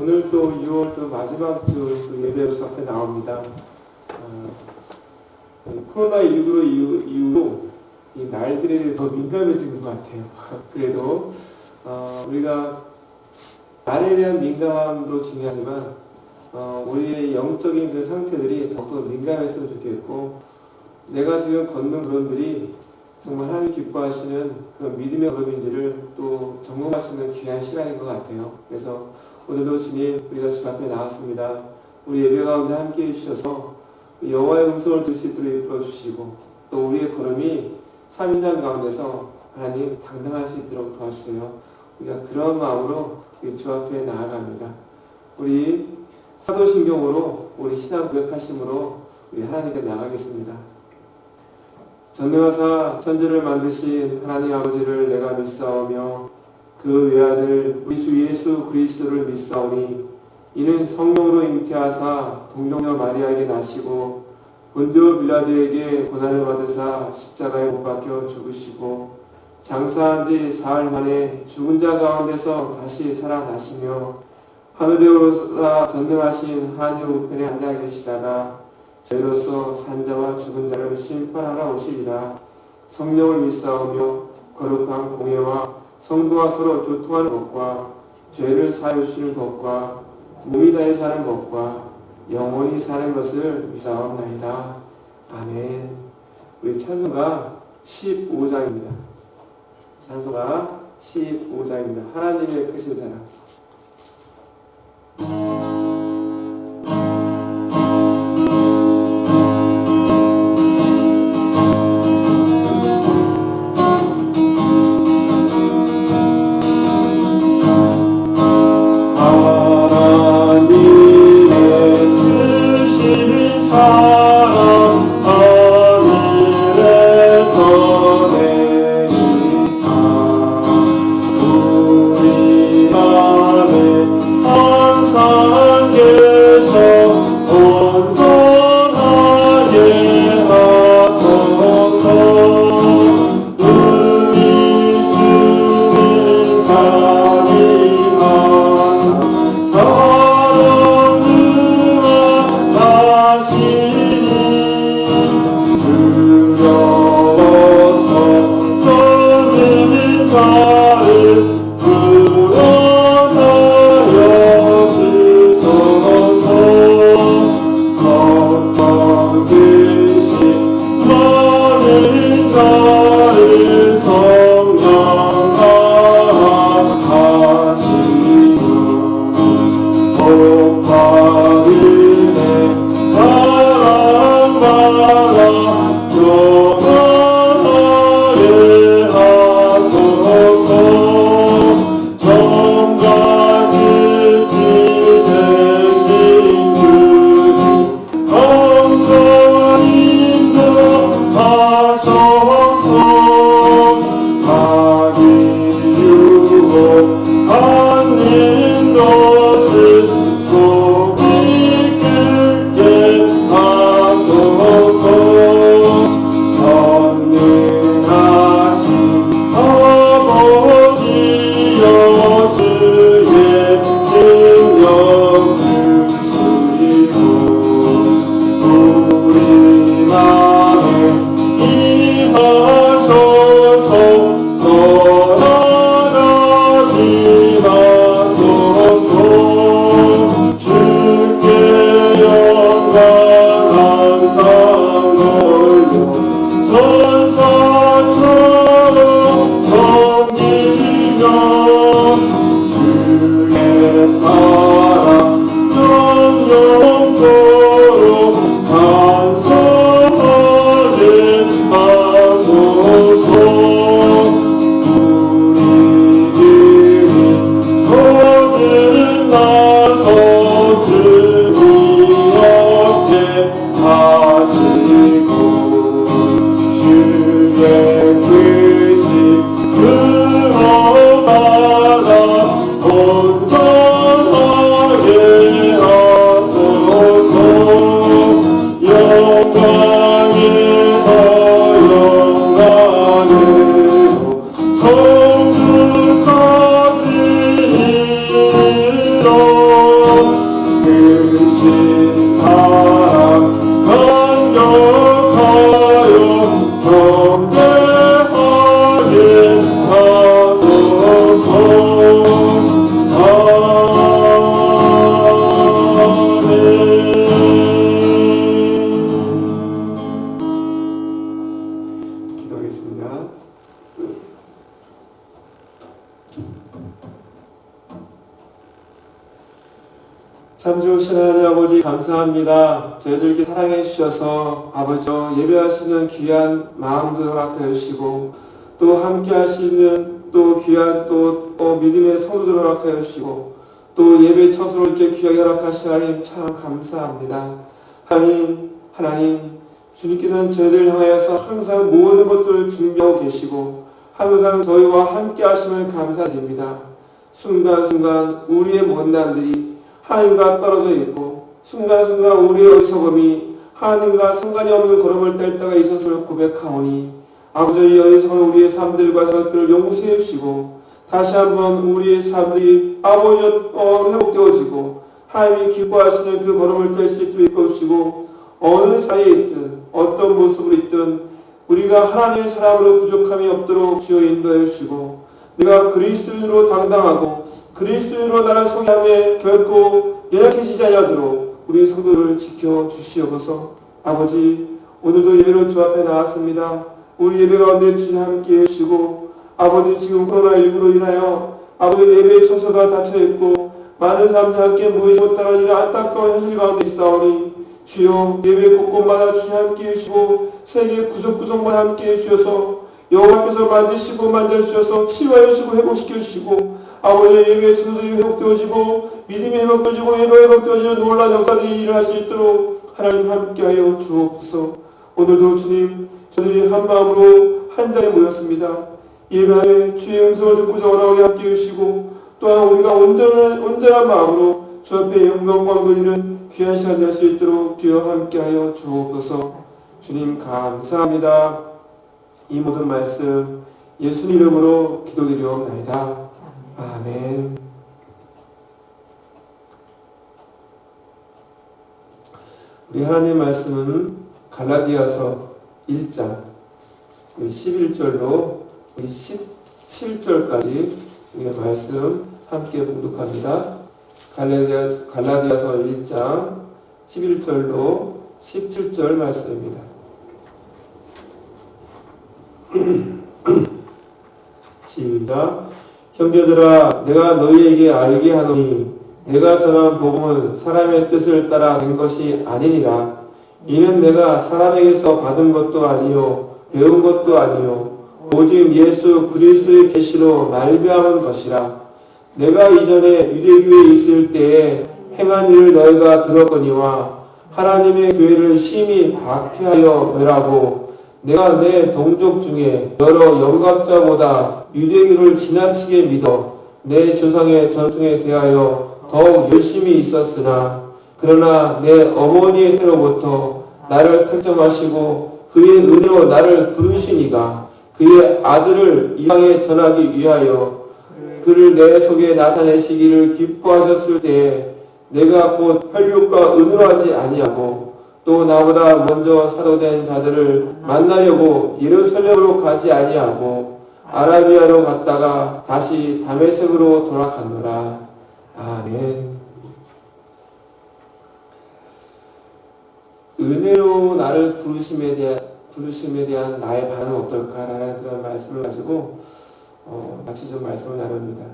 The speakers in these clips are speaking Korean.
오늘 또 6월 또 마지막 주 또 예배 수 앞에 나옵니다. 코로나19로 이후로 이 날들에 대해 더 민감해지는 것 같아요. 그래도 우리가 날에 대한 민감함도 중요하지만 우리의 영적인 그 상태들이 더욱더 민감했으면 좋겠고, 내가 지금 걷는 걸음들이 정말 하나님 기뻐하시는 그 믿음의 걸음인지를 또 점검할 수 있는 귀한 시간인 것 같아요. 그래서 오늘도 주님, 우리가 주 앞에 나왔습니다. 우리 예배 가운데 함께해 주셔서 여호와의 음성을 들을 수 있도록 이끌어 주시고, 또 우리의 걸음이 3인장 가운데서 하나님 당당할 수 있도록 도와주세요. 우리가 그런 마음으로 주 앞에 나아갑니다. 우리 사도신경으로 우리 신앙 고백하심으로 우리 하나님께 나가겠습니다. 전능하사 천지를 만드신 하나님 아버지를 내가 믿사오며 그 외아들 우리 주 예수 그리스도를 믿사오니, 이는 성령으로 잉태하사 동정녀 마리아에게 나시고 본디오 빌라도에게 고난을 받으사 십자가에 못 박혀 죽으시고 장사한 지 사흘 만에 죽은 자 가운데서 다시 살아나시며 하늘에 오르사 전능하신 하나님 우편에 앉아 계시다가 저희로서 산자와 죽은 자를 심판하러 오시리라. 성령을 믿사오며 거룩한 공예와 성도와 서로 교통하는 것과 죄를 사하여 주시는 것과 몸이 다해 사는 것과 영원히 사는 것을 믿사옵나이다. 아멘. 우리 찬송가 15장입니다. 찬송가 15장입니다. 하나님의 크신 사랑. 정끝까지 참 좋으신 하나님 아버지 감사합니다. 저희들께 사랑해 주셔서 아버지 예배하시는 귀한 마음도 허락하여 주시고 또 함께 하시는 또 귀한 또 믿음의 성도들 허락하여 주시고 또 예배 처소로 이렇게 귀하게 허락하신 하나님 참 감사합니다. 하나님 주님께서는 저희들을 향하여서 항상 모든 것들을 준비하고 계시고 항상 저희와 함께 하심을 감사드립니다. 순간순간 우리의 못남들이 하나님과 떨어져 있고 순간순간 우리의 어리석음이 하나님과 상관이 없는 걸음을 뗄 때가 있었음을 고백하오니 아버지 어리석은 우리의 삶들과 것들을 용서해 주시고 다시 한번 우리의 삶들이 아버지 회복되어지고 하나님이 기뻐하시는 그 걸음을 뗄 수 있도록 이끌어주시고 어느 사이에 있든 어떤 모습으로 있든 우리가 하나님의 사람으로 부족함이 없도록 주여 인도해 주시고 내가 그리스도인으로 당당하고 그리스도인으로 나를 소개함에 결코 연약해지지 않도록 우리 성도를 지켜주시옵소서. 아버지 오늘도 예배로 주 앞에 나왔습니다. 우리 예배 가운데 주님 함께 해주시고 아버지 지금 코로나19로 인하여 아버지 예배의 처소가 닫혀있고 많은 사람들이 함께 모이지 못하는 이런 안타까운 현실 가운데 있사오니 주여 예배 곳곳마다 주님 함께 해주시고 세계 구석구석마다 함께 해주셔서 여호와께서 만지시고 만져주셔서 치유하여 주시고 회복시켜 주시고 아버지 예배의 처소들이 회복되어지고 믿음이 회복되어지고 예배가 회복되어지는 놀라운 역사들이 일어날 수 있도록 하나님 함께하여 주옵소서. 오늘도 주님 저들이 한 마음으로 한 자리에 모였습니다. 예배에 주의 음성을 듣고자 오라오니 함께 해주시고 또한 우리가 온전한 마음으로 주 앞에 영광과 돌리는 귀한 시간 될 수 있도록 주여 함께하여 주옵소서. 주님 감사합니다. 이 모든 말씀 예수님 이름으로 기도드리옵나이다. 아멘. 우리 하나님 말씀은 갈라디아서 1장 11절로 17절까지 우리가 말씀 함께 봉독합니다. 갈라디아서 1장 11절로 17절 말씀입니다. 시작. 형제들아 내가 너희에게 알게 하노니 내가 전한 복음은 사람의 뜻을 따라 된 것이 아니니라. 이는 내가 사람에게서 받은 것도 아니요 배운 것도 아니요 오직 예수 그리스도의 계시로 말미암은 것이라. 내가 이전에 유대교에 있을 때에 행한 일을 너희가 들었거니와 하나님의 교회를 심히 박해하여 멸하고 내가 내 동족 중에 여러 영각자보다 유대교를 지나치게 믿어 내 조상의 전통에 대하여 더욱 열심히 있었으나 그러나 내 어머니의 때로부터 나를 택정하시고 그의 은혜로 나를 부르시니가 그의 아들을 이방에 전하기 위하여 그를 내 속에 나타내시기를 기뻐하셨을 때에 내가 곧 혈육과 은혜하지 아니하고 또 나보다 먼저 사도된 자들을 만나려고 예루살렘으로 가지 아니하고 아라비아로 갔다가 다시 다메섹으로 돌아갔노라. 아멘. 은혜로 나를 부르심에 대한 나의 반응은 어떨까라는 그런 말씀을 가지고 같이 좀 말씀을 나눕니다.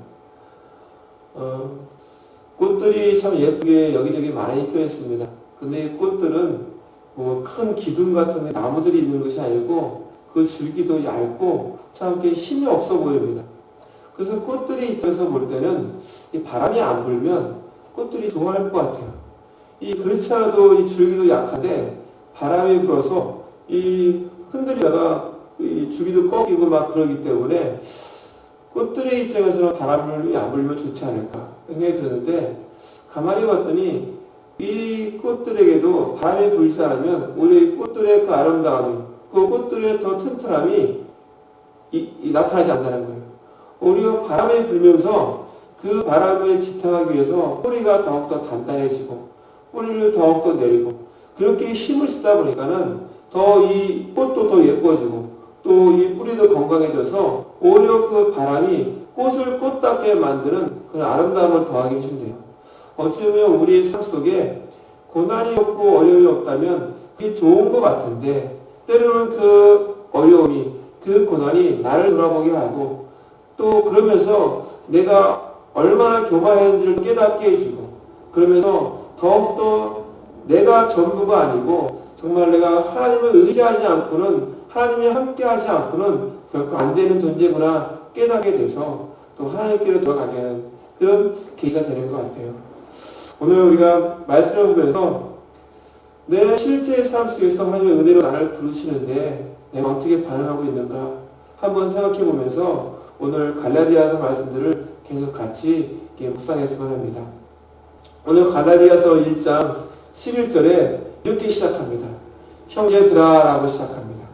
꽃들이 참 예쁘게 여기저기 많이 피어있습니다. 근데 이 꽃들은 뭐 큰 기둥 같은 나무들이 있는 것이 아니고 그 줄기도 얇고 참 이렇게 힘이 없어 보입니다. 그래서 꽃들이 입장에서 볼 때는 이 바람이 안 불면 꽃들이 좋아할 것 같아요. 그렇지 않아도 이 줄기도 약한데 바람이 불어서 이 흔들리다가 이 줄기도 꺾이고 막 그러기 때문에 꽃들의 입장에서는 바람이 안 불면 좋지 않을까 생각이 들었는데 가만히 봤더니 이 꽃들에게도 바람이 불지 않으면 오히려 이 꽃들의 그 아름다움이 그 꽃들의 더 튼튼함이 나타나지 않는다는 거예요. 오히려 바람이 불면서 그 바람을 지탱하기 위해서 뿌리가 더욱더 단단해지고 뿌리를 더욱더 내리고 그렇게 힘을 쓰다 보니까는 더 이 꽃도 더 예뻐지고 또 이 뿌리도 건강해져서 오히려 그 바람이 꽃을 꽃답게 만드는 그런 아름다움을 더하기 힘들어요. 어찌 보면 우리의 삶 속에 고난이 없고 어려움이 없다면 그게 좋은 것 같은데 때로는 그 어려움이 그 고난이 나를 돌아보게 하고 또 그러면서 내가 얼마나 교만했는지를 깨닫게 해주고 그러면서 더욱더 내가 전부가 아니고 정말 내가 하나님을 의지하지 않고는 하나님이 함께하지 않고는 결코 안 되는 존재구나 깨닫게 돼서 또 하나님께로 돌아가게 하는 그런 계기가 되는 것 같아요. 오늘 우리가 말씀을 보면서 내 실제의 삶 속에서 하나님의 은혜로 나를 부르시는데 내가 어떻게 반응하고 있는가 한번 생각해 보면서 오늘 갈라디아서 말씀들을 계속 같이 묵상했으면 합니다. 오늘 갈라디아서 1장 11절에 이렇게 시작합니다. 형제들아라고 시작합니다.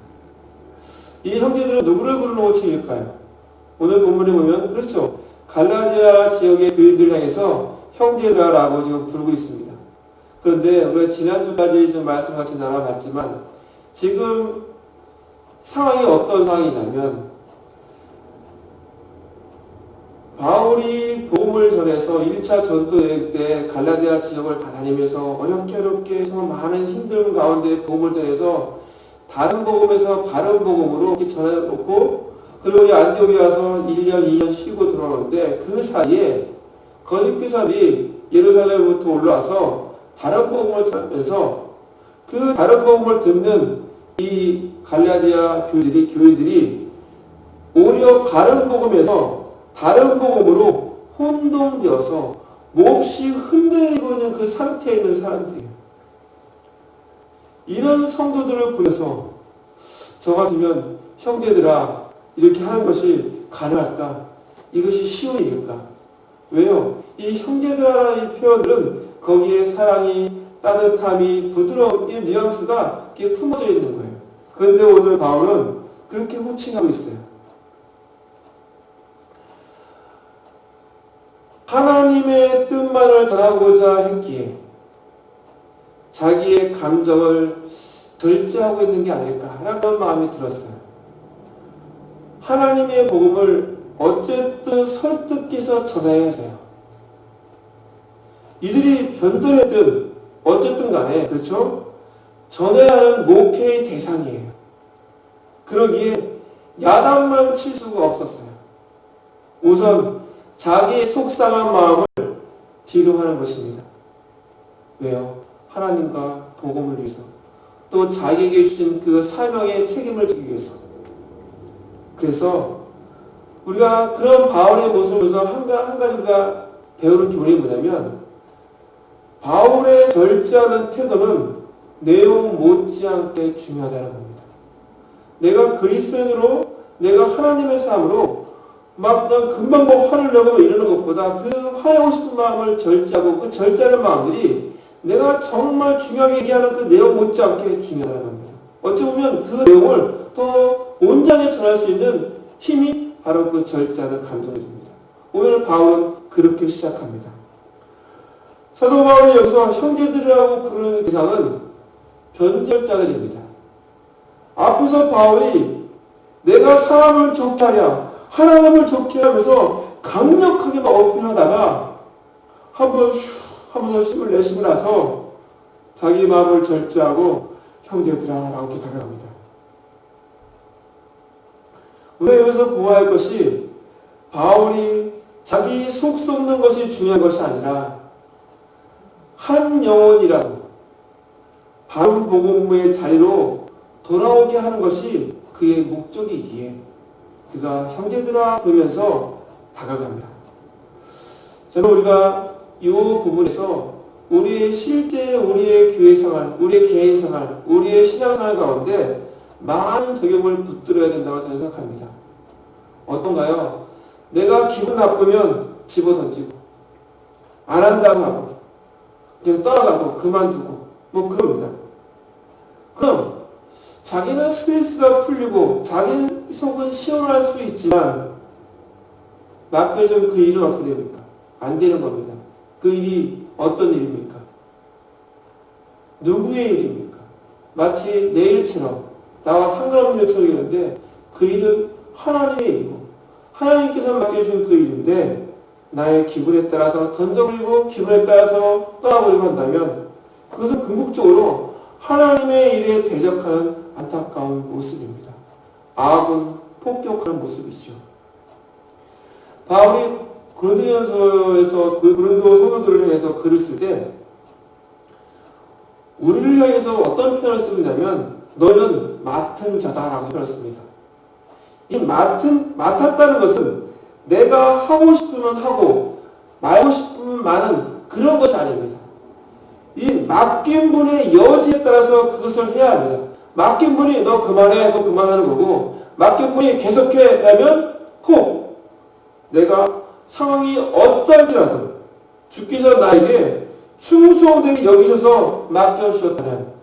이 형제들은 누구를 부르는 책일까요? 오늘 본문에 보면 그렇죠. 갈라디아 지역의 교인들을 향해서 형제들아라고 지금 부르고 있습니다. 그런데 우리가 지난주까지 좀 말씀 같이 나눠봤지만 지금 상황이 어떤 상황이냐면 바울이 복음을 전해서 1차 전도 여행 때 갈라디아 지역을 다 다니면서 어렵게 정말 많은 힘든 가운데 복음을 전해서 다른 복음에서 바른 복음으로 이렇게 전해놓고 그리고 안디옥에 와서 1년, 2년 쉬고 들어오는데 그 사이에 거짓 교사들이 예루살렘부터 올라와서 다른 복음을 전하면서 그 다른 복음을 듣는 이 갈라디아 교인들이 오히려 바른 복음에서 다른 복음으로 혼동되어서 몹시 흔들리고 있는 그 상태에 있는 사람들이에요. 이런 성도들을 보면서 저 같으면 형제들아 이렇게 하는 것이 가능할까? 이것이 쉬운 일일까? 왜요? 이 형제들아라는 이 표현들은 거기에 사랑이, 따뜻함이, 부드러움, 이 뉘앙스가 이렇게 품어져 있는 거예요. 그런데 오늘 바울은 그렇게 호칭하고 있어요. 하나님의 뜻만을 전하고자 했기에 자기의 감정을 절제하고 있는 게 아닐까라는 마음이 들었어요. 하나님의 복음을 어쨌든 설득해서 전해야 해서요. 이들이 변절했든 어쨌든 간에 그렇죠? 전해야 하는 목회의 대상이에요. 그러기에 야단만 칠 수가 없었어요. 우선 자기의 속상한 마음을 뒤로 하는 것입니다. 왜요? 하나님과 복음을 위해서 또 자기에게 주신 그 사명의 책임을 지기 위해서. 그래서 우리가 그런 바울의 모습을 보면서 한 가지 우리가 배우는 교훈이 뭐냐면 바울의 절제하는 태도는 내용 못지않게 중요하다는 겁니다. 내가 그리스도인으로 내가 하나님의 사람으로 막 그냥 금방 화를 내고 이러는 것보다 그 화내고 싶은 마음을 절제하고 그 절제하는 마음들이 내가 정말 중요하게 얘기하는 그 내용 못지않게 중요하다는 겁니다. 어찌 보면 그 내용을 더 온전히 전할 수 있는 힘이 바로 그 절제하는 감정이 됩니다. 오늘 바울은 그렇게 시작합니다. 사도 바울이 여기서 형제들이라고 부르는 대상은 변절자들입니다. 앞에서 바울이 내가 사람을 좋게 하랴 하나님을 좋게 하면서 강력하게 막 어필하다가 한번 힘을 내쉬고 나서 자기 마음을 절제하고 형제들아 라고 이렇게 다가갑니다. 우리가 여기서 보아야 할 것이 바울이 자기 속 썩는 것이 중요한 것이 아니라 한 영혼이라도 바른 복음의 자리로 돌아오게 하는 것이 그의 목적이기에 그가 형제들아 부르면서 다가갑니다. 저는 우리가 이 부분에서 우리의 실제 우리의 교회 생활, 우리의 개인 생활, 우리의 신앙생활 가운데 많은 적용을 붙들어야 된다고 저는 생각합니다. 어떤가요? 내가 기분 나쁘면 집어던지고 안 한다고 하고 그냥 떠나가고 그만두고 뭐 그럽니다. 그럼 자기는 스트레스가 풀리고 자기 속은 시원할 수 있지만 맡겨준 그 일은 어떻게 됩니까? 안 되는 겁니다. 그 일이 어떤 일입니까? 누구의 일입니까? 마치 내 일처럼 나와 상관없는 일처럼 이러는데 그 일은 하나님의 일이고 하나님께서 맡겨준 그 일인데 나의 기분에 따라서 던져버리고 기분에 따라서 떠나버리고 한다면 그것은 궁극적으로 하나님의 일에 대적하는 안타까운 모습입니다. 악은 폭격하는 모습이죠. 바울이 고린도전서에서 그 고린도 성도들을 향해서 글을 쓸 때 우리를 향해서 어떤 표현을 쓰고 있냐면 너는 맡은 자다라고 표현을 씁니다. 이 맡았다는 것은 내가 하고 싶으면 하고 말고 싶으면 마는 그런 것이 아닙니다. 이 맡긴 분의 여지에 따라서 그것을 해야 합니다. 맡긴 분이 너 그만해, 너 그만하는 거고, 맡긴 분이 계속해 라면 혹 내가 상황이 어떨지라도 주께서 나에게 충성되게 여기셔서 맡겨주셨다면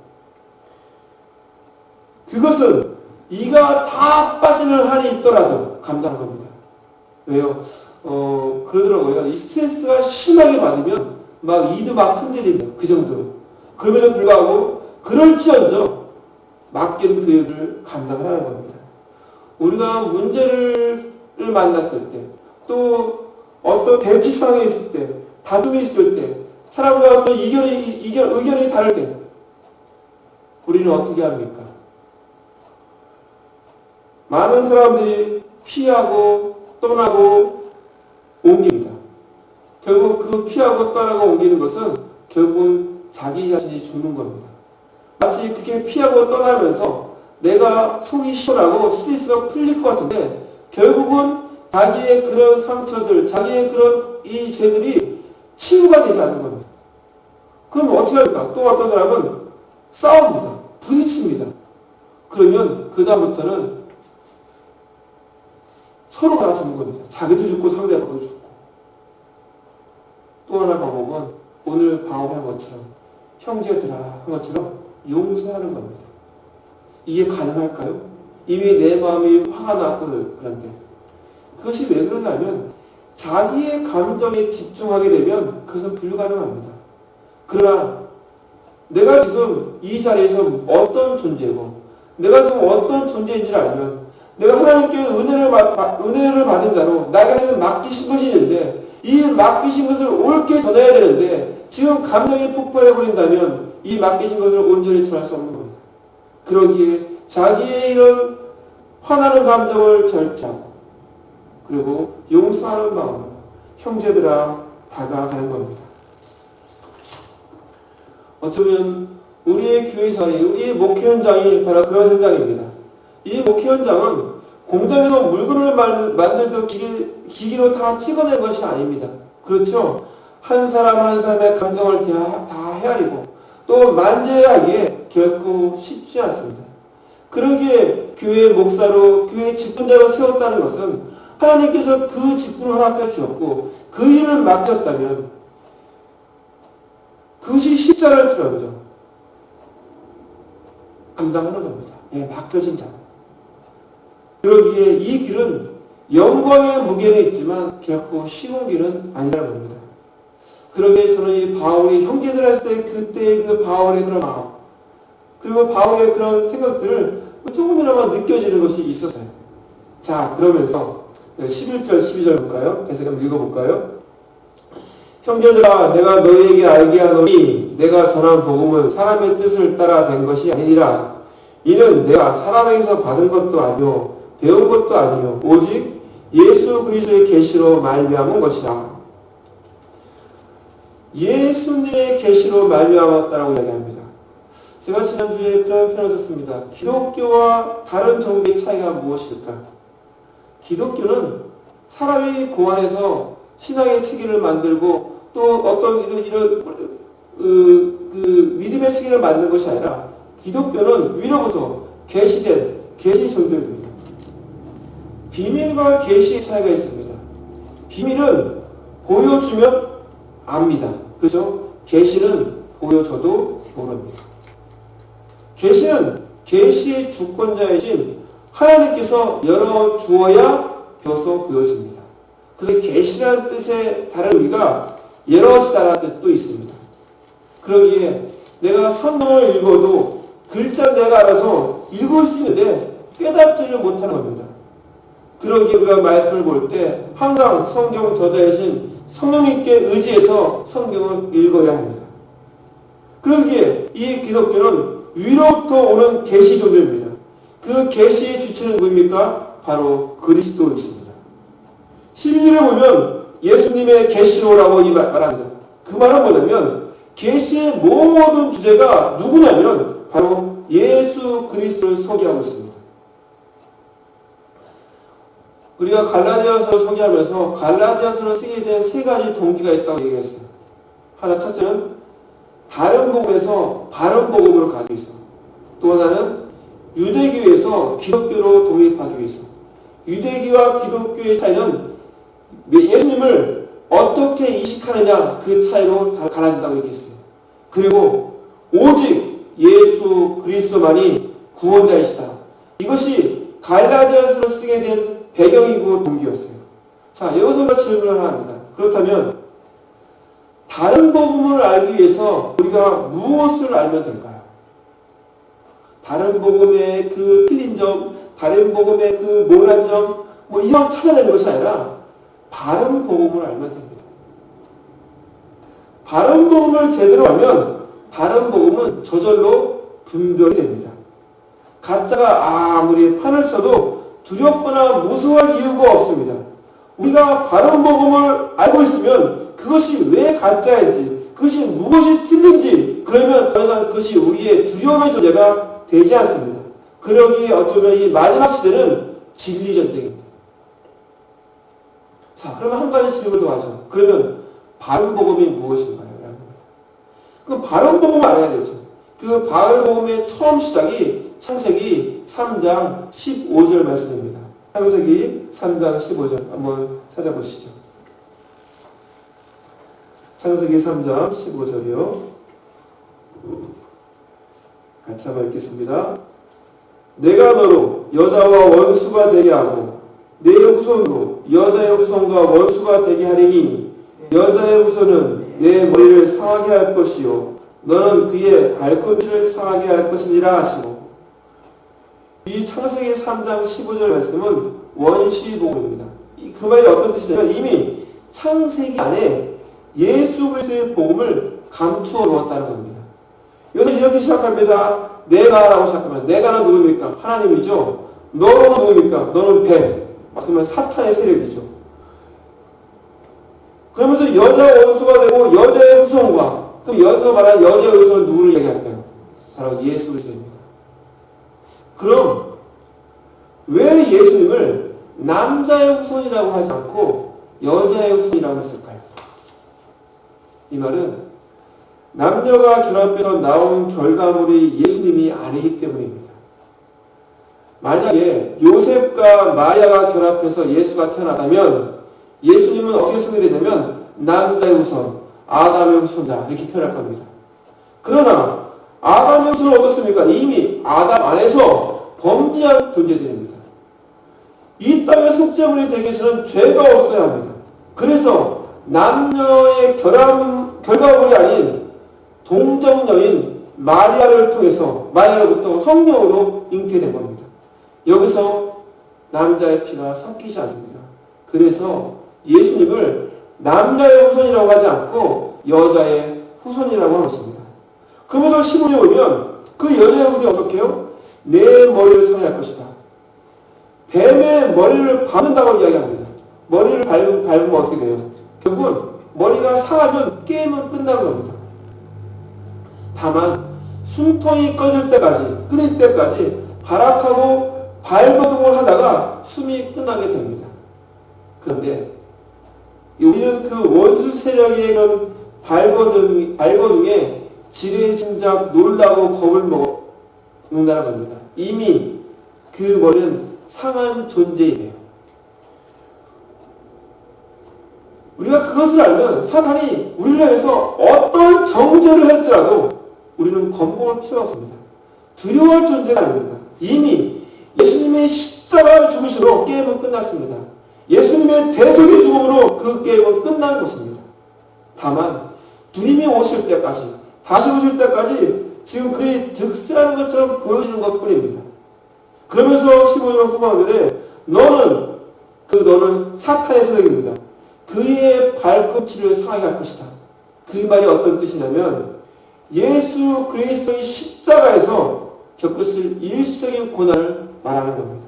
그것은 이가 다 빠지는 한이 있더라도 감당한 겁니다. 왜요? 그러더라고요. 이 스트레스가 심하게 받으면 막 이도 막 흔들린다. 그 정도로. 그럼에도 불구하고 그럴지언정 맡긴 그 일을 감당하라는 겁니다. 우리가 문제를 만났을 때, 또 어떤 대치상에 있을 때, 다툼이 있을 때, 사람과 어떤 의견이 다를 때, 우리는 어떻게 합니까? 많은 사람들이 피하고 떠나고 옮깁니다. 결국 그 피하고 떠나고 옮기는 것은 결국은 자기 자신이 죽는 겁니다. 마치 그렇게 피하고 떠나면서 내가 속이 시원하고 스트레스가 풀릴 것 같은데 결국은 자기의 그런 상처들, 자기의 그런 이 죄들이 치유가 되지 않는 겁니다. 그럼 어떻게 합니까? 또 어떤 사람은 싸웁니다. 부딪힙니다. 그러면 그 다음부터는 서로가 죽는 겁니다. 자기도 죽고 상대방도 죽고. 또 하나 방법은 오늘 방법한 것처럼 형제들아 한 것처럼 용서하는 겁니다. 이게 가능할까요? 이미 내 마음이 화가 났고 그런데 그것이 왜 그러냐면 자기의 감정에 집중하게 되면 그것은 불가능합니다. 그러나 내가 지금 이 자리에서 어떤 존재고 내가 지금 어떤 존재인지를 알면 내가 하나님께 은혜를 받은 자로 나에게는 맡기신 것이 있는데 이 맡기신 것을 옳게 전해야 되는데 지금 감정이 폭발해버린다면 이 맡기신 것을 온전히 전할 수 없는 겁니다. 그러기에 자기의 이런 화나는 감정을 절제하고 그리고 용서하는 마음으로 형제들아 다가가는 겁니다. 어쩌면 우리의 교회사이, 우리의 목회 현장이 바로 그런 현장입니다. 이 목회 현장은 공장에서 물건을 만들던 기기로 다 찍어낸 것이 아닙니다. 그렇죠? 한 사람 한 사람의 감정을 다 헤아리고 또 만져야하기에 결코 쉽지 않습니다. 그러기에 교회 목사로 교회 직분자로 세웠다는 것은 하나님께서 그 직분을 허락해 주셨고 그 일을 맡겼다면 그것이 십자가일지언정 감당하는 겁니다. 예, 맡겨진 자. 그러기에 이 길은 영광의 무게는 있지만 결코 쉬운 길은 아니라는 겁니다. 그러기에 저는 이 바울이 형제들 했을 때 그때의 그 바울의 그런 마음 그리고 바울의 그런 생각들을 조금이나마 느껴지는 것이 있었어요. 자, 그러면서 11절, 12절 볼까요? 계속 한번 읽어볼까요? 형제들아 내가 너희에게 알게 하노니 내가 전한 복음은 사람의 뜻을 따라 된 것이 아니니라. 이는 내가 사람에게서 받은 것도 아니요 배운 것도 아니요 오직 예수 그리스도의 계시로 말미암은 것이라. 예수님의 계시로 말미암았다라고 이야기합니다. 제가 지난주에 그런 표현을 썼습니다. 기독교와 다른 종교의 차이가 무엇일까? 기독교는 사람이 고안해서 신앙의 체계를 만들고 또 어떤 이런 믿음의 체계를 만드는 것이 아니라 기독교는 위로부터 계시된 계시 종교입니다. 비밀과 계시의 차이가 있습니다. 비밀은 보여주면 압니다. 그래서 계시는 보여줘도 모릅니다. 계시는 계시의 주권자이신 하나님께서 열어주어야 비로소 보여집니다. 그래서 계시라는 뜻의 다른 의미가 열어지다라는 뜻도 있습니다. 그러기에 내가 성경을 읽어도 글자 내가 알아서 읽을 수 있는데 깨닫지를 못하는 겁니다. 그러기에 우리가 말씀을 볼 때 항상 성경 저자이신 성령님께 의지해서 성경을 읽어야 합니다. 그러기에 이 기독교는 위로부터 오는 계시 종교입니다. 그 계시의 주체는 누구입니까? 바로 그리스도이십니다. 12절에 보면 예수님의 계시로라고 말합니다. 그 말은 뭐냐면 계시의 모든 주제가 누구냐면 바로 예수 그리스도를 소개하고 있습니다. 우리가 갈라디아서를 소개하면서 갈라디아서를 쓰게 된 세 가지 동기가 있다고 얘기했어요. 하나, 첫째는 다른 복음에서 바른 복음을 가기 위해서, 또 하나는 유대교에서 기독교로 독립하기 위해서. 유대교와 기독교의 차이는 예수님을 어떻게 이식하느냐 그 차이로 갈라진다고 얘기했어요. 그리고 오직 예수 그리스도만이 구원자이시다. 이것이 갈라디아서를 쓰게 된 배경이고 동기였어요. 자, 여기서 질문을 합니다. 그렇다면 다른 복음을 알기 위해서 우리가 무엇을 알면 될까요? 다른 복음의 그 틀린 점, 다른 복음의 그 모난 점, 이걸 찾아내는 것이 아니라 바른 복음을 알면 됩니다. 바른 복음을 제대로 알면 다른 복음은 저절로 분별이 됩니다. 가짜가 아무리 판을 쳐도 두렵거나 무서워할 이유가 없습니다. 우리가 바른 복음을 알고 있으면 그것이 왜 가짜인지, 그것이 무엇이 틀린지, 그러면 더 이상 그것이 우리의 두려움의 존재가 되지 않습니다. 그러기에 어쩌면 이 마지막 시대는 진리 전쟁입니다. 자, 그러면 한 가지 질문을 더 하죠. 그러면 바른 복음이 무엇인가요? 그럼 바른 복음을 알아야 되죠. 그 바른 복음의 처음 시작이 창세기 3장 15절 말씀입니다. 창세기 3장 15절 한번 찾아보시죠. 창세기 3장 15절이요. 같이 한번 읽겠습니다. 내가 너로 여자와 원수가 되게 하고 내 후손으로 여자의 후손과 원수가 되게 하리니 여자의 후손은 내 머리를 상하게 할 것이요 너는 그의 발꿈치를 상하게 할 것이니라 하시고. 이 창세기 3장 15절 말씀은 원시복음입니다. 그 말이 어떤 뜻이냐면 이미 창세기 안에 예수 그리스도의 복음을 감추어 놓았다는 겁니다. 여기서 이렇게 시작합니다. 내가라고 시작하면 내가는 누굽니까? 하나님이죠. 너는 누굽니까? 너는 뱀. 그러면 사탄의 세력이죠. 그러면서 여자 원수가 되고 여자의 후손과, 그럼 여기서 말하는 여자의 후손은 누구를 얘기할까요? 바로 예수 그리스도입니다. 그럼 왜 예수님을 남자의 후손이라고 하지 않고 여자의 후손이라고 했을까요? 이 말은 남녀가 결합해서 나온 결과물이 예수님이 아니기 때문입니다. 만약에 요셉과 마리아가 결합해서 예수가 태어나다면 예수님은 어떻게 소개가 되냐면 남자의 후손, 아담의 후손자 이렇게 표현할 겁니다. 그러나 아담의 후손은 어떻습니까? 이미 아담 안에서 범죄한 존재들입니다. 이 땅의 속죄물이 되기 위해서는 죄가 없어야 합니다. 그래서 남녀의 결과물이 아닌 동정녀인 마리아를 통해서 마리아로부터 성령으로 잉태된 겁니다. 여기서 남자의 피가 섞이지 않습니다. 그래서 예수님을 남자의 후손이라고 하지 않고 여자의 후손이라고 하는 것입니다. 그러면서 15절에 보면 그 여자의 후손이 어떻게 해요? 내 머리를 상할 것이다. 뱀의 머리를 밟는다고 이야기합니다. 머리를 밟으면 어떻게 돼요? 결국은 머리가 상하면 게임은 끝나는 겁니다. 다만 숨통이 끊을 때까지 발악하고 발버둥을 하다가 숨이 끝나게 됩니다. 그런데 우리는 그 원수 세력의 이런 발버둥에 지레짐작 놀라고 겁을 먹는다는 겁니다. 이미 그 머리는 상한 존재이에요. 우리가 그것을 알면 사탄이 우리를 위해서 어떤 정죄를 할지라도 우리는 겁먹을 필요가 없습니다. 두려워할 존재가 아닙니다. 이미 예수님의 십자가 죽으심으로 게임은 끝났습니다. 예수님의 대속의 죽음으로 그 게임은 끝난 것입니다. 다만 주님이 오실 때까지, 다시 오실 때까지 지금 그의 득세하는 것처럼 보여지는 것뿐입니다. 그러면서 15절 후반절에 너는 사탄의 세력입니다. 그의 발꿈치를 상하게 할 것이다. 그 말이 어떤 뜻이냐면 예수 그리스도의 십자가에서 겪으실 일시적인 고난을 말하는 겁니다.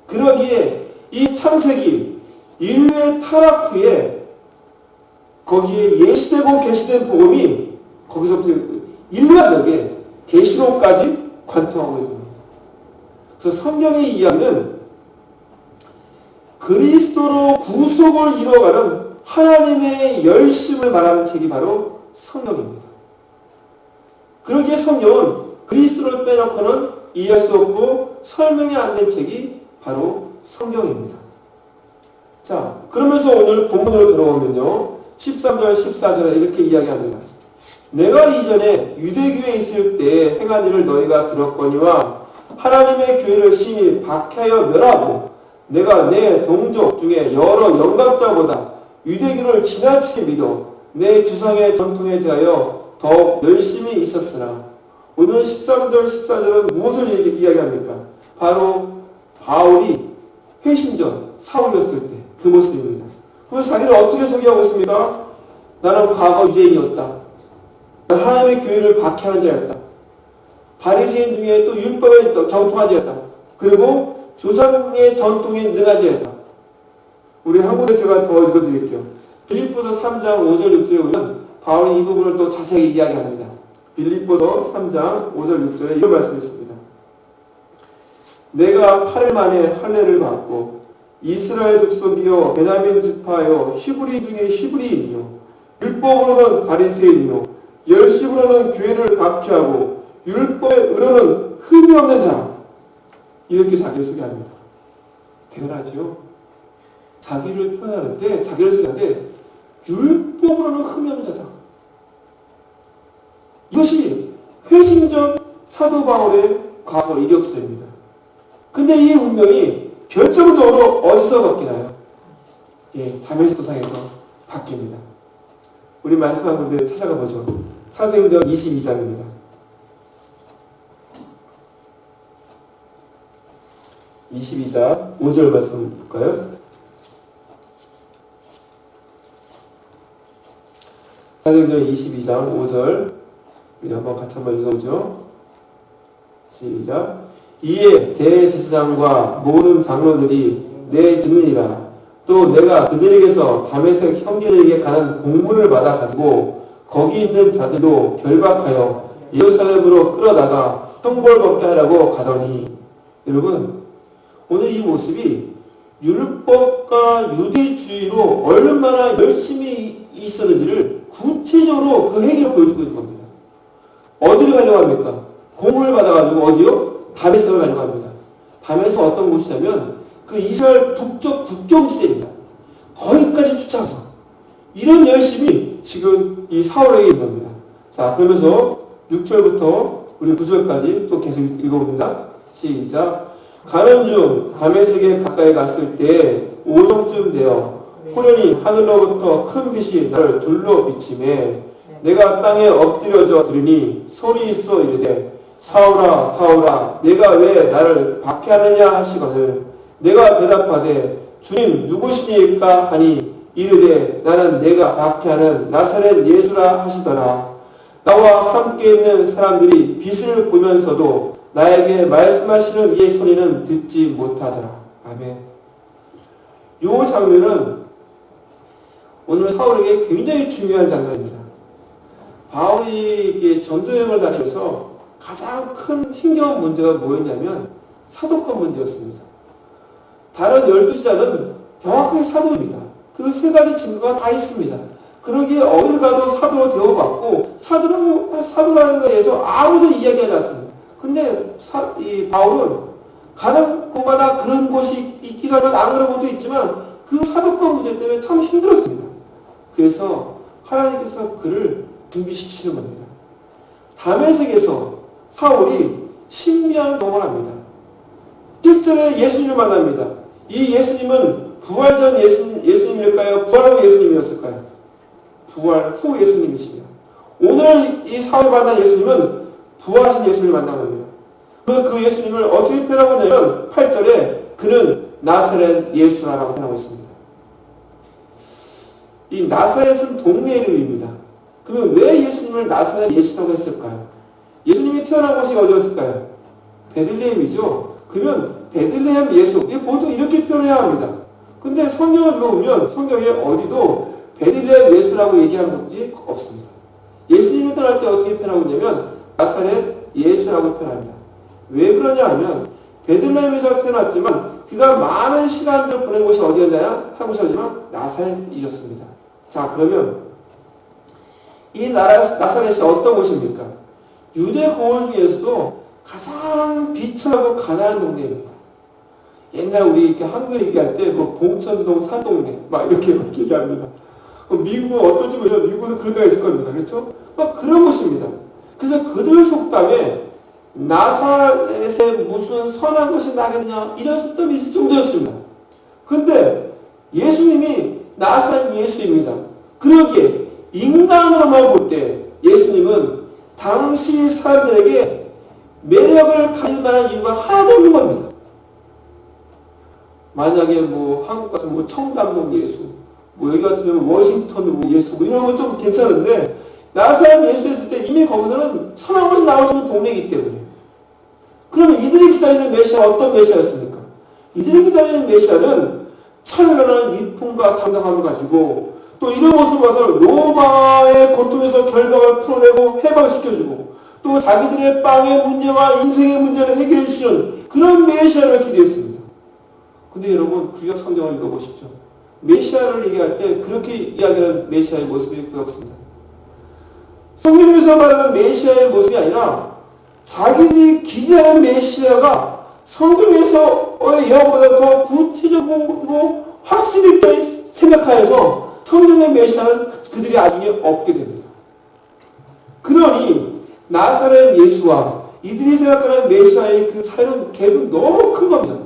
그러기에 이 창세기 인류의 타락 후에 거기에 예시되고 계시된 복음이 거기서부터 일관되게 계시록까지 관통하고 있는 겁니다. 그래서 성경의 이야기는 그리스도로 구속을 이루어가는 하나님의 열심을 말하는 책이 바로 성경입니다. 그러기에 성경은 그리스도를 빼놓고는 이해할 수 없고 설명이 안 된 책이 바로 성경입니다. 자, 그러면서 오늘 본문으로 들어오면요. 13절, 14절에 이렇게 이야기합니다. 내가 이전에 유대교에 있을 때 행한 일을 너희가 들었거니와 하나님의 교회를 심히 박해하여 멸하고 내가 내 동족 중에 여러 영각자보다 유대교를 지나치게 믿어 내 주상의 전통에 대하여 더욱 열심히 있었으나 오늘 13절, 14절은 무엇을 이야기합니까? 바로 바울이 회심전 사울이었을 때 그 모습입니다. 그래서 자기를 어떻게 소개하고 있습니까? 나는 과거 유대인이었다. 하나님의 교회를 박해하는 자였다. 바리새인 중에 또 율법에 정통한 자였다. 그리고 조상의 전통에 능한 자였다. 우리 한국에 제가 더 읽어드릴게요. 빌립보서 3장 5절 6절에 보면 바울이 이 부분을 또 자세히 이야기합니다. 빌립보서 3장 5절 6절에 이런 말씀이 있습니다. 내가 8일 만에 할례를 받고 이스라엘 족속이요 베냐민 지파요 히브리 중에 히브리인이요 율법으로는 바리새인이요 열심으로는 교회를 박해하고 율법의 의로는 흠이 없는 자, 이렇게 자기를 소개합니다. 대단하지요? 자기를 표현하는데, 자기를 소개하는데 율법으로는 흠이 없는 자다. 이것이 회심전 사도 바울의 과거 이력서입니다. 근데 이 운명이 결정적으로 어디서 바뀌나요? 예, 다메섹 도상에서 바뀝니다. 우리 말씀한 군데 찾아가 보죠. 사도행전 22장입니다. 22장 5절 말씀 볼까요? 사도행전 22장 5절 우리 같이 한번 읽어보죠. 시작. 이에 대제사장과 모든 장로들이 내 증인이라. 또 내가 그들에게서 다메섹 형제들에게 가는 공문을 받아 가지고 거기 있는 자들도 결박하여 예루살렘으로 끌어다가 형벌 받게 하라고 가더니, 여러분 오늘 이 모습이 율법과 유대주의로 얼마나 열심히 있었는지를 구체적으로 그 행위를 보여주고 있는 겁니다. 어디로 가려고 합니까? 공문을 받아가지고 어디요? 다메섹을 가려고 합니다. 다메섹 어떤 곳이냐면 그 이스라엘 북쪽 국경지대입니다. 거기까지 쫓아가서 이런 열심이 지금 이 사울에게 있는 겁니다. 자, 그러면서 6절부터 우리 9절까지 또 계속 읽어봅니다. 시작. 가는 중 다메섹에 가까이 갔을 때 오정쯤 되어 호련히 하늘로부터 큰 빛이 나를 둘러 비치매 내가 땅에 엎드려져 들으니 소리 있어 이르되 사울아 사울아 내가 왜 나를 박해하느냐 하시거늘 내가 대답하되 주님 누구시니까 하니 이르되 나는 내가 박해하는 나사렛 예수라 하시더라. 나와 함께 있는 사람들이 빛을 보면서도 나에게 말씀하시는 이의 소리는 듣지 못하더라. 아멘. 이 장면은 오늘 사울에게 굉장히 중요한 장면입니다. 바울이 전도여행을 다니면서 가장 큰 힘겨운 문제가 뭐였냐면 사도권 문제였습니다. 다른 12지자는 정확하게 사도입니다. 그 세 가지 증거가 다 있습니다. 그러기에 어딜 가도 사도로 대우받고 사도라는 것에 대해서 아무도 이야기하지 않습니다. 근데 이 바울은 가는 곳마다 그런 곳이 있기도 하면 안 그런 곳도 있지만 그 사도권 문제 때문에 참 힘들었습니다. 그래서 하나님께서 그를 준비시키시는 겁니다. 다메섹에서 사울이 신비한 경험을 합니다. 실제로 예수님을 만납니다. 이 예수님은 부활 전 예수님일까요? 부활 후 예수님이었을까요? 부활 후 예수님이십니다. 오늘 이 사울이 만난 예수님은 부활하신 예수님을 만난 겁니다. 그 예수님을 어떻게 표현하고 있냐면 8절에 그는 나사렛 예수라고 표현하고 있습니다. 이 나사렛은 동네 이름입니다. 그러면 왜 예수님을 나사렛 예수라고 했을까요? 예수님이 태어난 곳이 어디였을까요? 베들레헴이죠. 그러면 베들레헴 예수, 보통 이렇게 표현해야 합니다. 근데 성경을 읽어보면 성경에 어디도 베들레헴 예수라고 얘기하는 것이 없습니다. 예수님이 표현할 때 어떻게 표현하고 있냐면 나사렛 예수라고 표현합니다. 왜 그러냐 하면 베들레헴에서 태어났지만 그가 많은 시간을 보낸 곳이 어디였나요? 한 곳이었지만 나사렛이었습니다. 자, 그러면 이 나사렛이 어떤 곳입니까? 유대 고원 중에서도 가장 비천하고 가난한 동네입니다. 옛날 우리 이렇게 한국에 얘기할 때 뭐 봉천동 산동네 막 이렇게 얘기합니다. 미국은 어떨지 모르지만 미국은 그런 데가 있을 겁니다. 그렇죠? 막 그런 곳입니다. 그래서 그들 속담에 나사렛에 무슨 선한 것이 나겠냐 이런 속담이 있을 정도였습니다. 근데 예수님이 나사렛 예수입니다. 그러기에 인간으로만 볼 때 예수님은 당시 사람들에게 매력을 가질 만한 이유가 하나도 없는 겁니다. 만약에 뭐 한국 같은 뭐 청담동 예수, 뭐 여기 같으면 워싱턴 예수, 뭐 이런 건 좀 괜찮은데 나사렛 예수 했을 때 이미 거기서는 선한 것이 나올 수 있는 동네이기 때문에. 그러면 이들이 기다리는 메시아 어떤 메시아였습니까? 이들이 기다리는 메시아는 찬란한 위풍과 당당함을 가지고 또 이런 모습을 봐서 로마의 고통에서 결박을 풀어내고 해방시켜주고 또 자기들의 빵의 문제와 인생의 문제를 해결해 주시는 그런 메시아를 기대했습니다. 근데 여러분 구약 성경을 읽어보십시오. 메시아를 얘기할 때 그렇게 이야기하는 메시아의 모습이 거의 없습니다. 성경에서 말하는 메시아의 모습이 아니라 자기들이 기대하는 메시아가 성경에서의 예언보다 더 구체적이고 확실히 생각하여서 성경의 메시아는 그들이 나중에 얻게 됩니다. 그러니 나사렛 예수와 이들이 생각하는 메시아의 그 차이는 갭은 너무 큰 겁니다.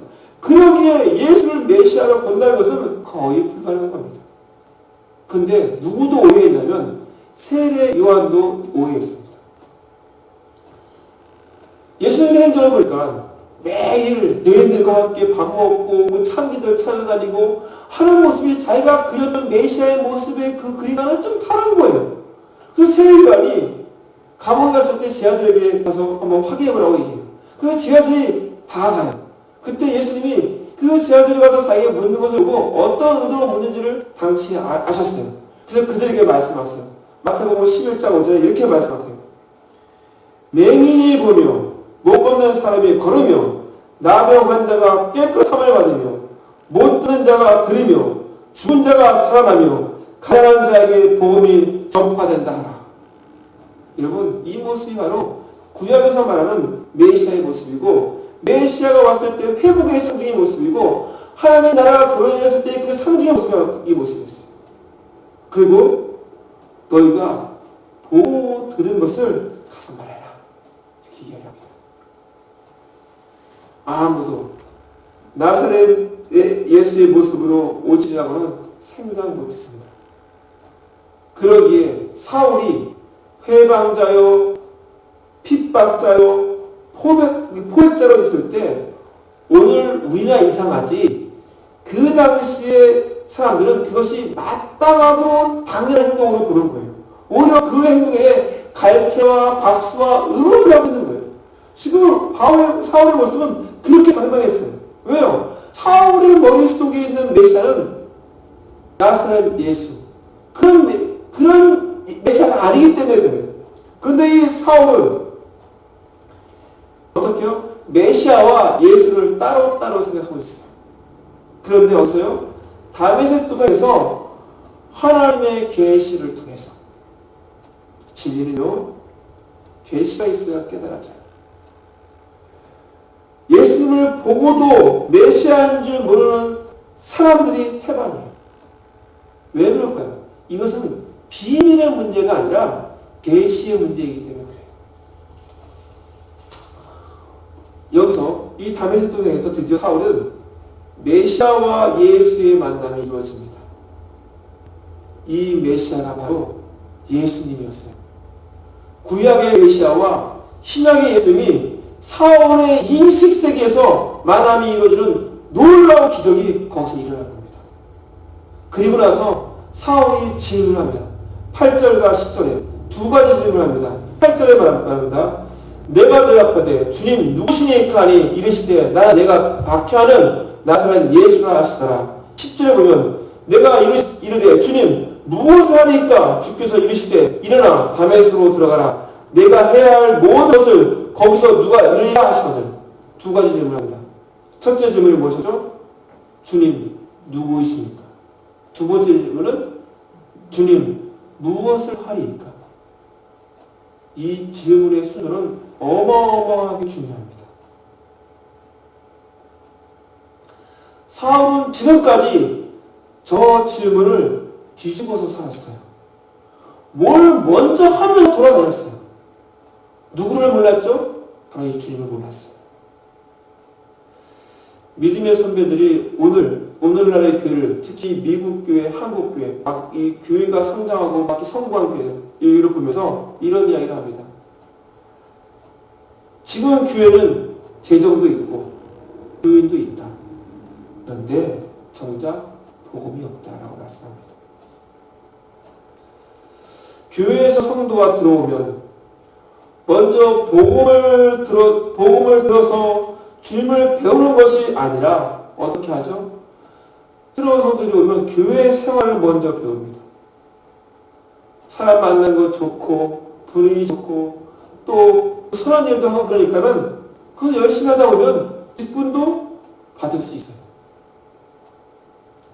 그러기에 예수를 메시아로 본다는 것은 거의 불가능한 겁니다. 근데 누구도 오해했냐면 세례 요한도 오해했습니다. 예수님의 행적을 보니까 매일 여인들과 함께 밥 먹고 창기들 찾아다니고 하는 모습이 자기가 그렸던 메시아의 모습의 그 그림과는 좀 다른 거예요. 그래서 세례 요한이 감옥에 갔을 때 제자들에게 가서 한번 확인해보라고 얘기해요. 그 제자들이 다 가요. 그때 예수님이 그 제자들이 가서 자기가 묻는 것을 보고 어떤 의도로 묻는지를 당시 아셨어요. 그래서 그들에게 말씀하세요. 마태복음 11장 5절에 이렇게 말씀하세요. 맹인이 보며 못 걷는 사람이 걸으며 나병 환자가 깨끗함을 받으며 못 듣는 자가 들으며 죽은 자가 살아나며 가난한 자에게 복음이 전파된다 하라. 여러분 이 모습이 바로 구약에서 말하는 메시아의 모습이고 메시아가 왔을 때 회복의 상징의 모습이고 하나님의 나라가 보여졌을 때 그 상징의 모습이 이 모습이었어요. 그리고 너희가 보고 들은 것을 가서 말해라. 이렇게 이야기합니다. 아무도 나사렛의 예수의 모습으로 오시리라고는 생각 못했습니다. 그러기에 사울이 회방자요, 핍박자요, 포획자로 있을 때 오늘 우리나 이상하지 그 당시에 사람들은 그것이 마땅하고 당연한 행동으로 보는 거예요. 오히려 그 행동에 갈채와 박수와 응원을 하고 있는 거예요. 지금 사울의 모습은 그렇게 당당했어요. 왜요? 사울의 머릿속에 있는 메시아는 나사렛 예수. 그런 메시아가 아니기 때문에 그래요. 그런데 이 사울은 어떻게요? 메시아와 예수를 따로따로 생각하고 있어요. 그런데 어디서요? 다메섹 도상에서 하나님의 계시를 통해서 진리는요, 계시가 있어야 깨달아져요. 예수님을 보고도 메시아인 줄 모르는 사람들이 태반이에요. 왜 그럴까요? 이것은 비밀의 문제가 아니라 계시의 문제이기 때문에 그래요. 여기서 이 다메섹 도상에서 드디어 사울은 메시아와 예수의 만남이 이루어집니다. 이 메시아가 바로 예수님이었어요. 구약의 메시아와 신약의 예수님이 사울의 인식세계에서 만남이 이루어지는 놀라운 기적이 거기서 일어난 겁니다. 그리고 나서 사울이 질문합니다. 8절과 10절에 두 가지 질문합니다. 8절에 말합니다. 내가 대답하되 주님 누구시니까 하니 이르시되 나는 내가 박해하는 나사렛 예수라 하시더라. 10절에 보면 내가 이르되 주님 무엇을 하리까? 주께서 이르시되 일어나 다메섹으로 들어가라. 내가 해야 할 모든 것을 거기서 누가 이르리라 하시거든. 두 가지 질문합니다. 첫째 질문이 무엇이죠? 주님 누구이십니까? 두 번째 질문은 주님 무엇을 하리까? 이 질문의 순서는 어마어마하게 중요합니다. 사울은 지금까지 저 질문을 뒤집어서 살았어요. 뭘 먼저 하면 돌아다녔어요. 누구를 몰랐죠? 바로 이 주님을 몰랐어요. 믿음의 선배들이 오늘날의 교회를, 특히 미국 교회, 한국 교회, 막 이 교회가 성장하고 막 성공한 교회를 보면서 이런 이야기를 합니다. 지금 교회는 재정도 있고 교인도 있다. 그런데 정작 복음이 없다라고 말씀합니다. 교회에서 성도가 들어오면 먼저 복음을 들어서 주님을 배우는 것이 아니라 어떻게 하죠? 새로운 성도들이 오면 교회 생활을 먼저 배웁니다. 사람 만나는 거 좋고 분위기 좋고 또 선한 일도 하고 그러니까는 그거 열심히 하다 보면 직분도 받을 수 있어요.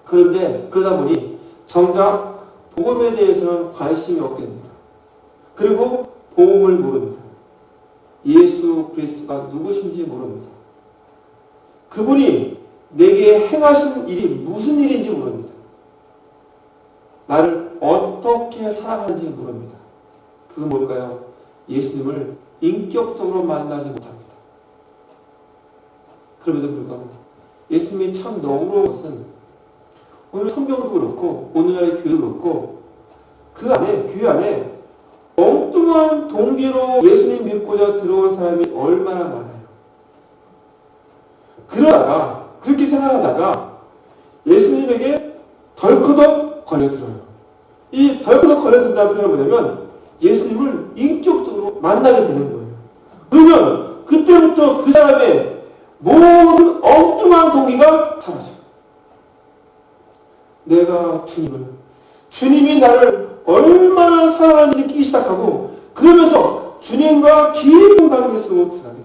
그런데 그러다 보니 정작 복음에 대해서는 관심이 없게 됩니다. 그리고 복음을 모릅니다. 예수 그리스도가 누구신지 모릅니다. 그분이 내게 행하신 일이 무슨 일인지 모릅니다. 나를 어떻게 사랑하는지 모릅니다. 그건 뭘까요? 예수님을 인격적으로 만나지 못합니다. 그럼에도 불구하고 예수님이 참 너그러운 것은 오늘 성경도 그렇고 오늘날의 교회도 그렇고 그 안에, 교회 안에 엉뚱한 동기로 예수님 믿고자 들어온 사람이 얼마나 많아요. 그러다가 그렇게 생각하다가 예수님에게 덜커덕 걸려들어요. 이 덜커덕 걸려든다는 표현은 뭐냐면 예수님을 인격적으로 만나게 되는 거예요. 그러면 그때부터 그 사람의 모든 엉뚱한 동기가 사라져요. 내가 주님이 나를 얼마나 사랑하는지 느끼기 시작하고 그러면서 주님과 깊은 관계 속으로 들어가게 돼요.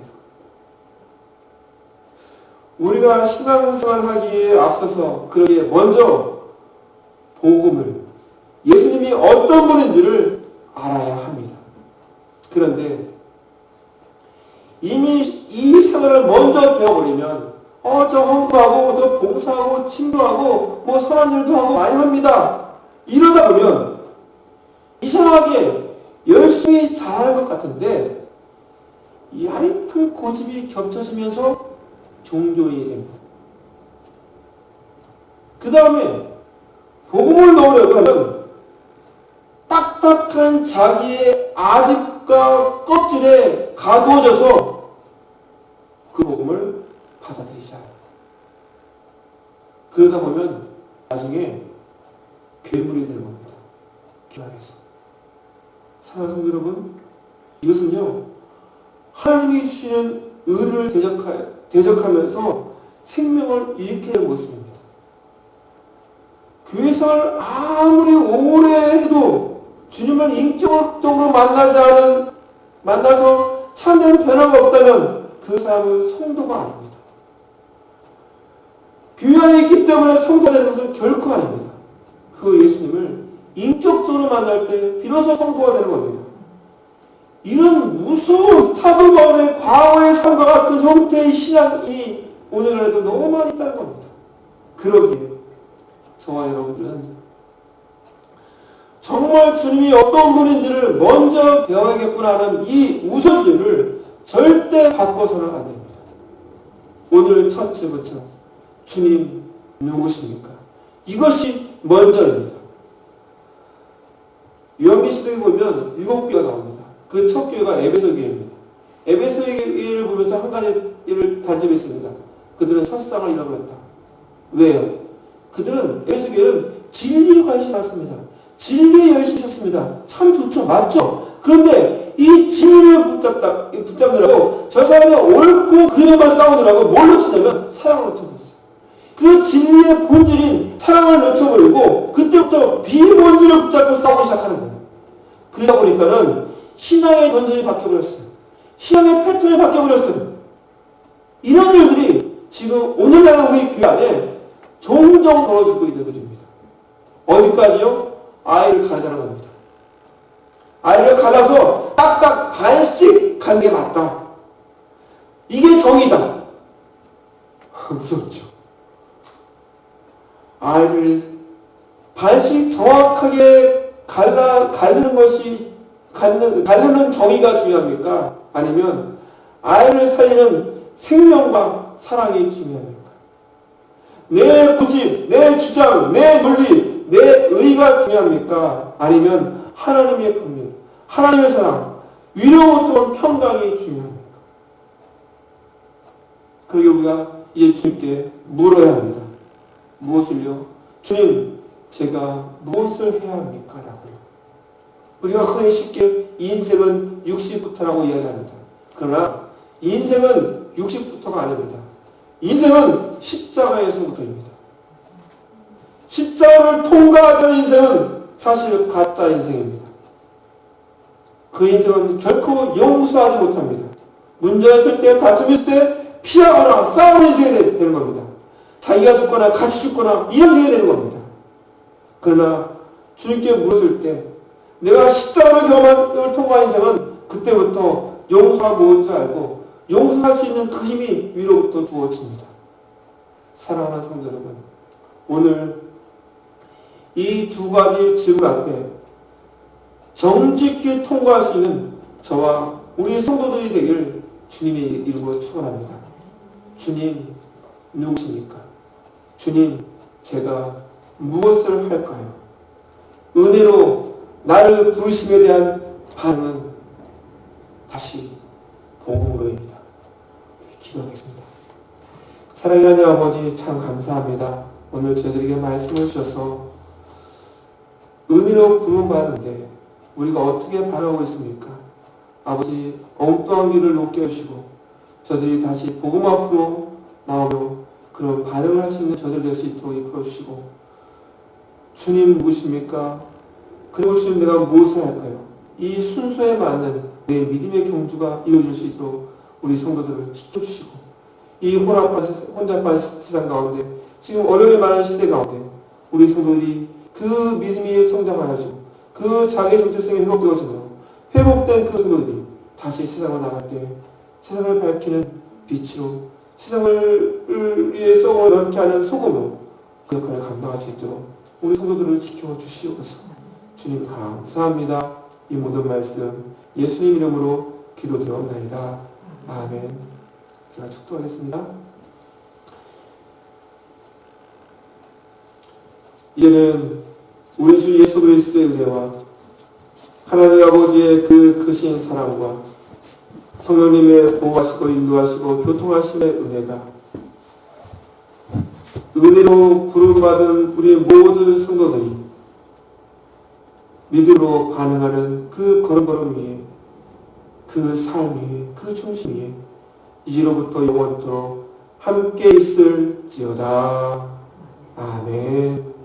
우리가 신앙생활 하기에 앞서서 그러기에 먼저 복음을 예수님이 어떤 분인지를 알아야 합니다. 그런데 이미 이 생활을 먼저 배워버리면 저 헌금하고 저 봉사하고 침도하고 뭐 선한 일도 하고 많이 합니다. 이러다 보면 이상하게 열심히 잘하는 것 같은데 얄궂은 고집이 겹쳐지면서 종교인이 됩니다. 그 다음에 복음을 넣으려고 하면 딱딱한 자기의 아집과 껍질에 가두어져서 그 복음을 받아들이지 않아요. 그러다 보면 나중에 괴물이 되는 겁니다. 교회에서. 사랑하는 성도 여러분, 이것은요 하나님이 주시는 의를 대적하면서 생명을 잃게 되는 모습입니다. 교회 생활을 아무리 오래 해도 주님을 인격적으로 만나서 참된 변화가 없다면 그 사람은 성도가 아닙니다. 교회 안에 있기 때문에 성도가 되는 것은 결코 아닙니다. 그 예수님을 인격적으로 만날 때 비로소 성도가 되는 겁니다. 이런 무서운 사도 바울의 과거의 삶과 같은 형태의 신앙이 오늘날에도 너무 많이 있다는 겁니다. 그러기에 저와 여러분들은 정말 주님이 어떤 분인지를 먼저 배워야겠구나 하는 이 우선순위를 절대 바꿔서는 안 됩니다. 오늘 첫 질문처럼 주님 누구십니까? 이것이 먼저입니다. 요한계시록에 보면 7교회가 나옵니다. 그 첫 교회가 에베소 교회입니다. 에베소 교회를 보면서 한 가지를 단점이 있습니다. 그들은 첫상을 잃어버렸다. 왜요? 그들은 에베소 교회는 진리에 관심이 많습니다. 진리에 열심히 있었습니다. 참 좋죠. 맞죠? 그런데 이 진리를 붙잡느라고 저 사람이 옳고 그름만 싸우느라고 뭘 놓쳤냐면 사랑을 놓쳐버렸어요. 그 진리의 본질인 사랑을 놓쳐버리고 그때부터 비본질을 붙잡고 싸우기 시작하는 거예요. 그러다 보니까는 신앙의 전선이 바뀌어버렸어요. 신앙의 패턴이 바뀌어버렸어요. 이런 일들이 지금 오늘날 우리 교회 안에 종종 벌어지고 있는 일입니다. 어디까지요? 아이를 가자는 겁니다. 아이를 갈라서 딱딱 반씩 가는 게 맞다. 이게 정의다. 무섭죠. 아이를 반씩 정확하게 가르는 것이 가르는 정의가 중요합니까? 아니면 아이를 살리는 생명과 사랑이 중요합니까? 내 고집, 내 주장, 내 논리, 내 의가 중요합니까? 아니면 하나님의 긍휼, 하나님의 사랑, 위로부터 평강이 중요합니까? 그러게 우리가 이제 주님께 물어야 합니다. 무엇을요? 주님, 제가 무엇을 해야 합니까? 라고요. 우리가 흔히 쉽게 인생은 60부터라고 이야기합니다. 그러나 인생은 60부터가 아닙니다. 인생은 십자가에서부터입니다. 십자가를 통과하지 않은 인생은 사실 가짜 인생입니다. 그 인생은 결코 용서하지 못합니다. 문제가 있을 때, 다툼이 있을 때 피하거나 싸우는 인생이 되는 겁니다. 자기가 죽거나 같이 죽거나 이런 인생이 되는 겁니다. 그러나 주님께 물었을 때 내가 십자가를 경험한 걸 통과한 인생은 그때부터 용서가 뭔지 알고 용서할 수 있는 그 힘이 위로부터 주어집니다. 사랑하는 성도 여러분, 오늘 이 두 가지 질문 앞에 정직히 통과할 수 있는 저와 우리 성도들이 되길 주님의 이름으로 축원합니다. 주님, 누구십니까? 주님, 제가 무엇을 할까요? 은혜로 나를 부르심에 대한 반응은 다시 복음으로입니다. 기도하겠습니다. 사랑하는 하나님 아버지, 참 감사합니다. 오늘 저희들에게 말씀을 주셔서 은혜로 부름받는데 우리가 어떻게 반응하고 있습니까? 아버지, 엉뚱한 길을 놓게 해주시고 저들이 다시 복음 앞으로 나오며 그런 반응을 할 수 있는 저들 될 수 있도록 이끌어주시고, 주님 누구십니까? 그리고 주님, 내가 무엇을 할까요? 이 순서에 맞는 내 믿음의 경주가 이루어질 수 있도록 우리 성도들을 지켜주시고, 이 혼잡한 세상 가운데, 지금 어려움이 많은 시대 가운데 우리 성도들이 그 믿음이 성장하여지고 그 자기의 정체성이 회복되어지며 회복된 그 성도들이 다시 세상을 나갈 때 세상을 밝히는 빛으로, 세상을 위해 썩어 넓게 하는 소금으로 그 역할을 감당할 수 있도록 우리 성도들을 지켜주시옵소서. 주님 감사합니다. 이 모든 말씀 예수님 이름으로 기도드려옵나이다. 아멘. 제가 축도하겠습니다. 이제는 우리 주 예수 그리스도의 은혜와 하나님 아버지의 그 크신 사랑과 성령님의 보호하시고 인도하시고 교통하심의 은혜가 은혜로 부름받은 우리 모든 성도들이 믿음으로 반응하는 그 걸음걸음 위에, 그 삶 위에, 그 중심 위에 이제로부터 영원토록 함께 있을지어다. 아멘.